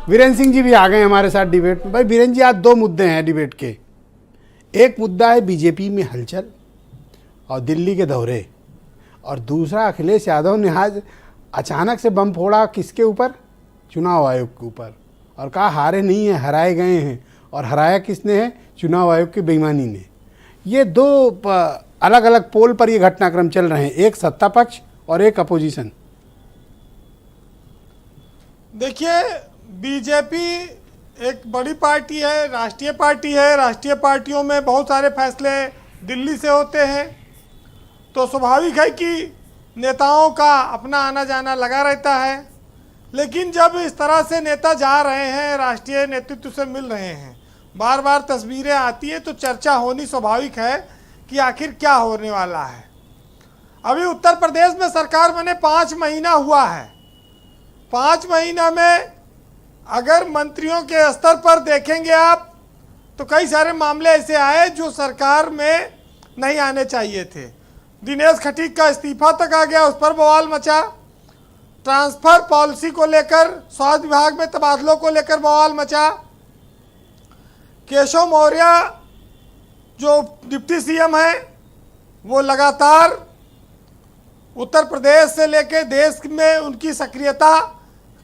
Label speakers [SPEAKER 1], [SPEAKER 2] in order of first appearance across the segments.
[SPEAKER 1] वीरेंद्र सिंह जी भी आ गए हमारे साथ डिबेट में। भाई वीरेंद्र जी, आज दो मुद्दे हैं डिबेट के। एक मुद्दा है बीजेपी में हलचल और दिल्ली के दौरे, और दूसरा अखिलेश यादव ने आज अचानक से बम फोड़ा किसके ऊपर? चुनाव आयोग के ऊपर, और कहा हारे नहीं है, हराए गए हैं। और हराया किसने है? चुनाव आयोग की बेईमानी ने। ये दो अलग अलग पोल पर ये घटनाक्रम चल रहे हैं, एक सत्ता पक्ष और एक अपोजिशन।
[SPEAKER 2] देखिए, बीजेपी एक बड़ी पार्टी है, राष्ट्रीय पार्टी है। राष्ट्रीय पार्टियों में बहुत सारे फैसले दिल्ली से होते हैं, तो स्वाभाविक है कि नेताओं का अपना आना जाना लगा रहता है। लेकिन जब इस तरह से नेता जा रहे हैं, राष्ट्रीय नेतृत्व से मिल रहे हैं, बार बार तस्वीरें आती है, तो चर्चा होनी स्वाभाविक है कि आखिर क्या होने वाला है। अभी उत्तर प्रदेश में सरकार बने 5 महीना हुआ है। 5 महीना में अगर मंत्रियों के स्तर पर देखेंगे आप, तो कई सारे मामले ऐसे आए जो सरकार में नहीं आने चाहिए थे। दिनेश खटीक का इस्तीफा तक आ गया, उस पर बवाल मचा। ट्रांसफर पॉलिसी को लेकर, स्वास्थ्य विभाग में तबादलों को लेकर बवाल मचा। केशव मौर्य जो डिप्टी सीएम है, वो लगातार उत्तर प्रदेश से लेकर देश में उनकी सक्रियता,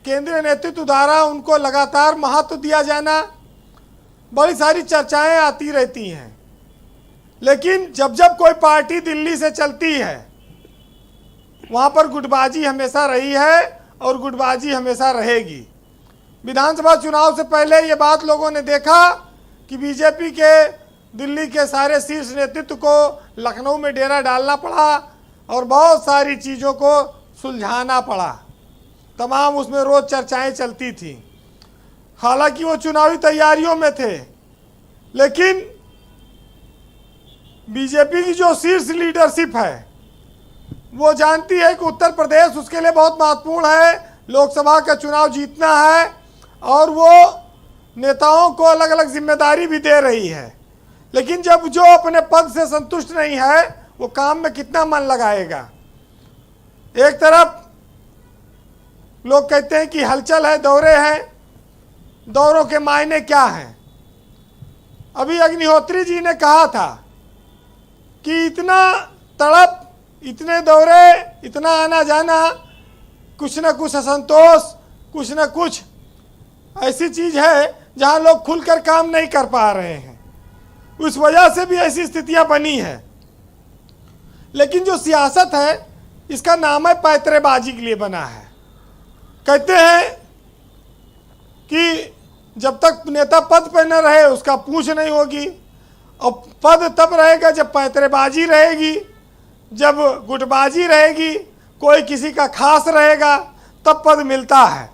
[SPEAKER 2] केंद्रीय नेतृत्व द्वारा उनको लगातार महत्व दिया जाना, बड़ी सारी चर्चाएं आती रहती हैं। लेकिन जब जब कोई पार्टी दिल्ली से चलती है, वहाँ पर गुटबाजी हमेशा रही है और गुटबाजी हमेशा रहेगी। विधानसभा चुनाव से पहले ये बात लोगों ने देखा कि बीजेपी के दिल्ली के सारे शीर्ष नेतृत्व को लखनऊ में डेरा डालना पड़ा और बहुत सारी चीज़ों को सुलझाना पड़ा। तमाम उसमें रोज़ चर्चाएं चलती थी। हालांकि वो चुनावी तैयारियों में थे, लेकिन बीजेपी की जो शीर्ष लीडरशिप है वो जानती है कि उत्तर प्रदेश उसके लिए बहुत महत्वपूर्ण है, लोकसभा का चुनाव जीतना है, और वो नेताओं को अलग अलग जिम्मेदारी भी दे रही है। लेकिन जब जो अपने पद से संतुष्ट नहीं है, वो काम में कितना मन लगाएगा। एक तरफ लोग कहते हैं कि हलचल है, दौरे हैं, दौरों के मायने क्या हैं। अभी अग्निहोत्री जी ने कहा था कि इतना तड़प, इतने दौरे, इतना आना जाना, कुछ न कुछ असंतोष, कुछ न कुछ ऐसी चीज़ है जहां लोग खुलकर काम नहीं कर पा रहे हैं। उस वजह से भी ऐसी स्थितियां बनी है। लेकिन जो सियासत है, इसका नाम है पैतरेबाजी के लिए बना है। कहते हैं कि जब तक नेता पद पर न रहे उसका पूछ नहीं होगी, और पद तब रहेगा जब पैतरेबाजी रहेगी, जब गुटबाजी रहेगी, कोई किसी का खास रहेगा, तब पद मिलता है।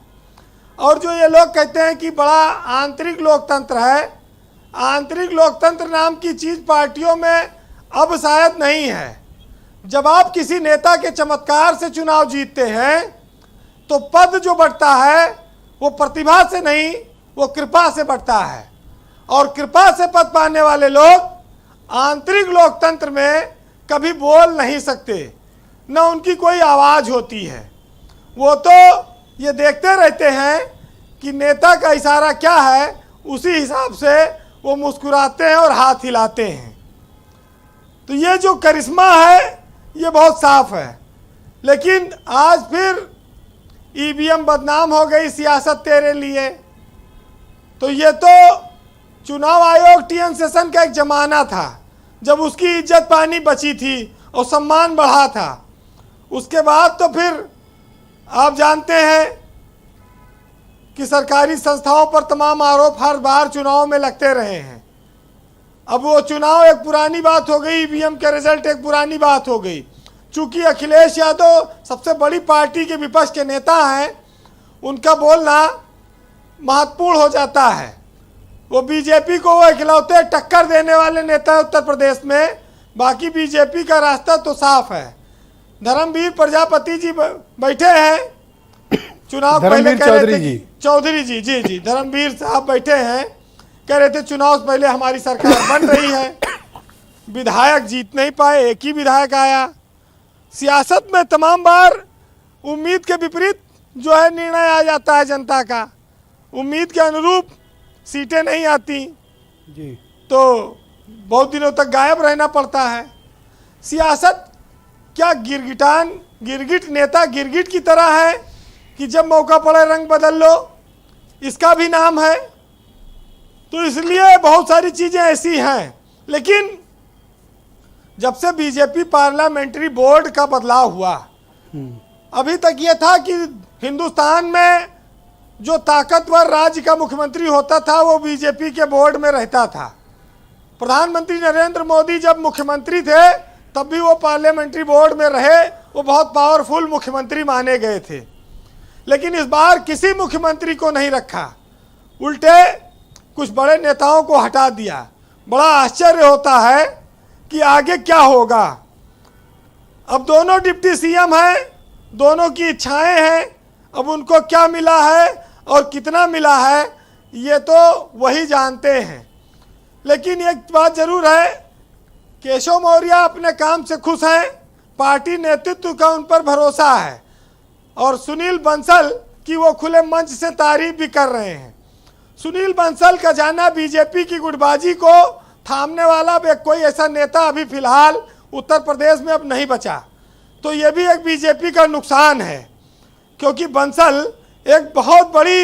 [SPEAKER 2] और जो ये लोग कहते हैं कि बड़ा आंतरिक लोकतंत्र है, आंतरिक लोकतंत्र नाम की चीज़ पार्टियों में अब शायद नहीं है। जब आप किसी नेता के चमत्कार से चुनाव जीतते हैं, तो पद जो बढ़ता है वो प्रतिभा से नहीं, वो कृपा से बढ़ता है। और कृपा से पद पाने वाले लोग आंतरिक लोकतंत्र में कभी बोल नहीं सकते, न उनकी कोई आवाज़ होती है। वो तो ये देखते रहते हैं कि नेता का इशारा क्या है, उसी हिसाब से वो मुस्कुराते हैं और हाथ हिलाते हैं। तो ये जो करिश्मा है ये बहुत साफ है। लेकिन आज फिर ईवीएम बदनाम हो गई सियासत तेरे लिए। तो ये तो चुनाव आयोग टीएन सेशन का एक जमाना था जब उसकी इज्जत पानी बची थी और सम्मान बढ़ा था। उसके बाद तो फिर आप जानते हैं कि सरकारी संस्थाओं पर तमाम आरोप हर बार चुनाव में लगते रहे हैं। अब वो चुनाव एक पुरानी बात हो गई, ईवीएम के रिजल्ट एक पुरानी बात हो गई। चूंकि अखिलेश यादव सबसे बड़ी पार्टी के विपक्ष के नेता हैं, उनका बोलना महत्वपूर्ण हो जाता है। वो बीजेपी को वो इकलौते टक्कर देने वाले नेता है उत्तर प्रदेश में। बाकी बीजेपी का रास्ता तो साफ है। धर्मवीर प्रजापति जी बैठे हैं, चुनाव पहले कह रहे थे, चौधरी जी जी धर्मवीर साहब बैठे हैं, कह रहे थे चुनाव से पहले हमारी सरकार बन रही है। विधायक जीत नहीं पाए, एक ही विधायक आया। सियासत में तमाम बार उम्मीद के विपरीत जो है निर्णय आ जाता है जनता का। उम्मीद के अनुरूप सीटें नहीं आती
[SPEAKER 1] जी।
[SPEAKER 2] तो बहुत दिनों तक गायब रहना पड़ता है। सियासत क्या गिरगिट नेता गिरगिट की तरह है कि जब मौका पड़े रंग बदल लो, इसका भी नाम है। तो इसलिए बहुत सारी चीज़ें ऐसी हैं। लेकिन जब से बीजेपी पार्लियामेंट्री बोर्ड का बदलाव हुआ, अभी तक ये था कि हिंदुस्तान में जो ताकतवर राज्य का मुख्यमंत्री होता था वो बीजेपी के बोर्ड में रहता था। प्रधानमंत्री नरेंद्र मोदी जब मुख्यमंत्री थे तब भी वो पार्लियामेंट्री बोर्ड में रहे, वो बहुत पावरफुल मुख्यमंत्री माने गए थे। लेकिन इस बार किसी मुख्यमंत्री को नहीं रखा, उल्टे कुछ बड़े नेताओं को हटा दिया। बड़ा आश्चर्य होता है कि आगे क्या होगा। अब दोनों डिप्टी सीएम हैं, दोनों की इच्छाएं हैं, अब उनको क्या मिला है और कितना मिला है ये तो वही जानते हैं। लेकिन एक बात जरूर है, केशव मौर्य अपने काम से खुश हैं, पार्टी नेतृत्व का उन पर भरोसा है और सुनील बंसल की वो खुले मंच से तारीफ भी कर रहे हैं। सुनील बंसल का जाना बीजेपी की गुटबाजी को थामने वाला कोई ऐसा नेता अभी फिलहाल उत्तर प्रदेश में अब नहीं बचा। तो ये भी एक बीजेपी का नुकसान है, क्योंकि बंसल एक बहुत बड़ी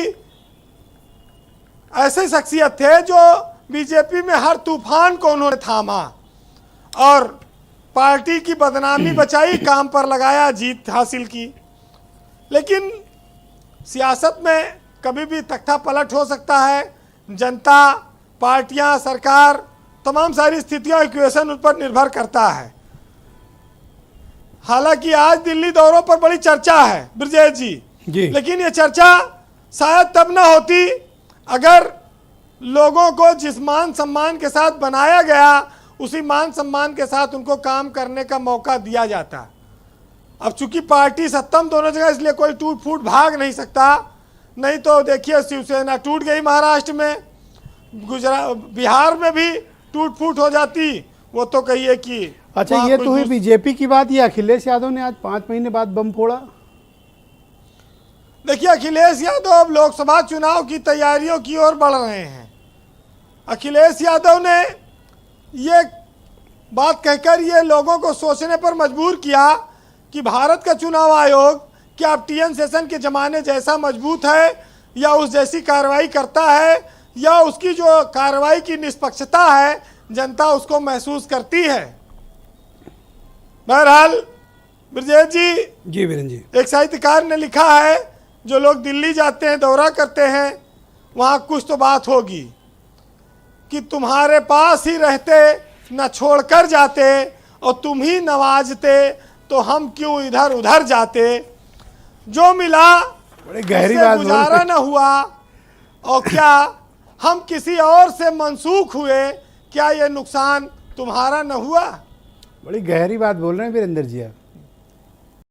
[SPEAKER 2] ऐसे शख्सियत थे जो बीजेपी में हर तूफान को उन्होंने थामा और पार्टी की बदनामी बचाई, काम पर लगाया, जीत हासिल की। लेकिन सियासत में कभी भी तख्ता पलट हो सकता है। जनता, पार्टियां, सरकार, तमाम सारी स्थितियां, इक्वेशन उन पर निर्भर करता है। हालांकि आज दिल्ली दौरों पर बड़ी चर्चा है ब्रजेश जी, लेकिन ये चर्चा शायद तब ना होती अगर लोगों को जिस मान सम्मान के साथ बनाया गया उसी मान सम्मान के साथ उनको काम करने का मौका दिया जाता। अब चूंकि पार्टी सत्ता में दोनों जगह, इसलिए कोई टूट फूट भाग नहीं सकता। नहीं तो देखिए शिवसेना टूट गई महाराष्ट्र में, बिहार में भी टूट फूट हो जाती, वो तो कहिए कि
[SPEAKER 1] अच्छा ये तो हुई बीजेपी की बात। ये अखिलेश यादव ने आज 5 महीने बाद बम फोड़ा।
[SPEAKER 2] देखिए अखिलेश यादव अब लोकसभा चुनाव की तैयारियों की ओर बढ़ रहे हैं। अखिलेश यादव ने ये बात कहकर ये लोगों को सोचने पर मजबूर किया कि भारत का चुनाव आयोग क्या अब टीएन सेशन के ज़माने जैसा मजबूत है या उस जैसी कार्रवाई करता है, या उसकी जो कार्रवाई की निष्पक्षता है जनता उसको महसूस करती है। बहरहाल ब्रजेश जी
[SPEAKER 1] वीरेंद्र जी,
[SPEAKER 2] एक साहित्यकार ने लिखा है जो लोग दिल्ली जाते हैं, दौरा करते हैं, वहाँ कुछ तो बात होगी कि तुम्हारे पास ही रहते न छोड़कर जाते और तुम ही नवाजते तो हम क्यों इधर उधर जाते। जो मिला
[SPEAKER 1] बड़ी गहरी बात,
[SPEAKER 2] गुजारा न हुआ और क्या हम किसी और से मनसूख हुए, क्या ये नुकसान तुम्हारा न हुआ।
[SPEAKER 1] बड़ी गहरी बात बोल रहे हैं वीरेंद्र जी आप।